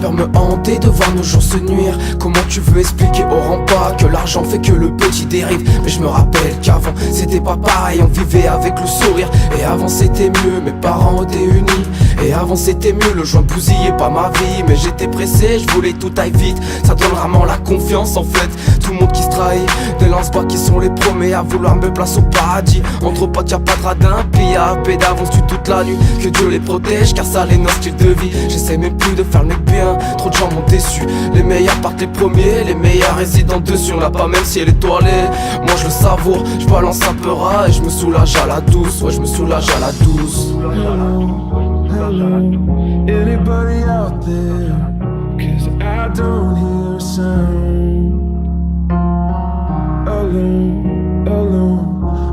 peur me hante et de voir nos jours se nuire. Comment tu veux expliquer au rempart que l'argent fait que le petit dérive? Mais je me rappelle qu'avant c'était pas pareil, on vivait avec le sourire. Et avant c'était mieux, mes parents étaient unis. Et avant c'était mieux, le joint bousillait pas ma vie. Mais j'étais pressé, je voulais tout aille vite. Ça donne vraiment la confiance en fait. Tout le monde qui se trahit, des lance-bas qui sont les premiers à vouloir me placer au paradis. Entre potes y'a pas de radin, pillard, d'avance tue toute la nuit. Que Dieu les protège car ça les notre style de vie. J'essaie même plus de faire le mec bien, trop de gens m'ont déçu. Les meilleurs partent les premiers, les meilleurs résident dessus. On l'a pas même si elle est étoilée. Moi je le savoure, je balance un peu ras et je me soulage à la douce. Ouais je me soulage à la douce. Hello, anybody out there? 'Cause I don't hear a sound. Alone, alone,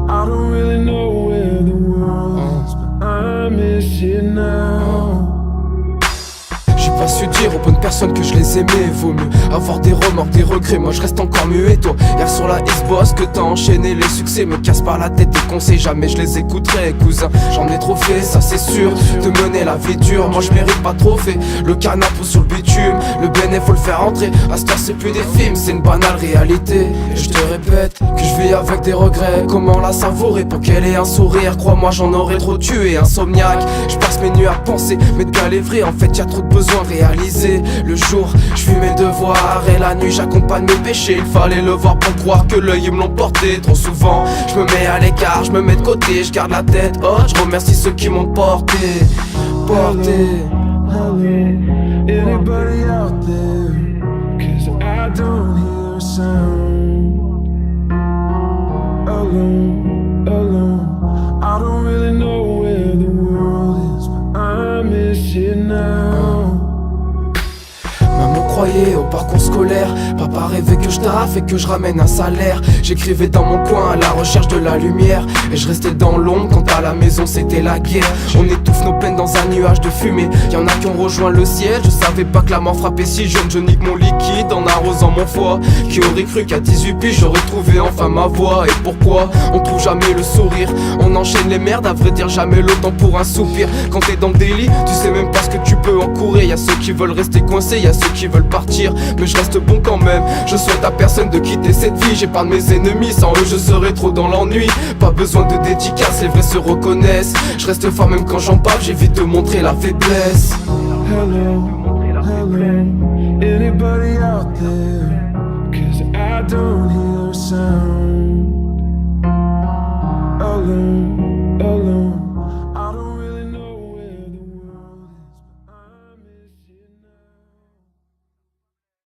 I don't really know where the world is, but I miss it now. J'ai pas su dire aux bonnes personnes que je les aimais. Vaut mieux avoir des remords, des regrets. Moi je reste encore mieux et toi. Hier sur la Xbox que t'as enchaîné les succès. Me casse pas la tête tes conseils, jamais je les écouterai. Cousin, j'en ai trop fait, ça c'est sûr. De mener la vie dure, moi je mérite pas trop fait. Le canapé sur le bitume, le béné faut le faire entrer. À cette heure c'est plus des films, c'est une banale réalité. Et je te répète que je vis avec des regrets. Comment la savourer pour qu'elle ait un sourire? Crois-moi j'en aurais trop tué, insomniaque. Je passe mes nuits à penser, mais de bien les vrais. En fait y'a trop de besoins réalisés. Le jour, je fais mes devoirs et la nuit j'accompagne mes péchés. Il fallait le voir pour croire que l'œil me l'emportait. Trop souvent, je me mets à l'écart, je me mets de côté, je garde la tête haute. Je remercie ceux qui m'ont porté. Hello, anybody out there? 'Cause I don't hear a sound. Alone, alone, I don't really know where the world is, but I miss it now. Maman croyait au parcours scolaire, papa rêvait que je taffe et que je ramène un salaire. J'écrivais dans mon coin à la recherche de la lumière, et je restais dans l'ombre quand à la maison c'était la guerre. On étouffe nos peines dans un nuage de fumée, y'en a qui ont rejoint le ciel. Je savais pas que la mort frappait si jeune, je nique mon liquide en arrosant mon foie. Qui aurait cru qu'à 18 piges j'aurais trouvé enfin ma voie? Et pourquoi on trouve jamais le sourire? On enchaîne les merdes, à vrai dire jamais le temps pour un soupir. Quand t'es dans le délit, tu sais même pas ce que tu peux encourir. Y'a ceux qui veulent rester coincés, y'a ceux qui veulent partir, mais je reste bon quand même. Je souhaite à personne de quitter cette vie. J'épargne mes ennemis, sans eux je serais trop dans l'ennui. Pas besoin de dédicace, les vrais se reconnaissent. Je reste fort même quand j'en parle, j'évite de montrer la faiblesse. Hello, hello, anybody out there? 'Cause I don't hear a sound. Alone, alone,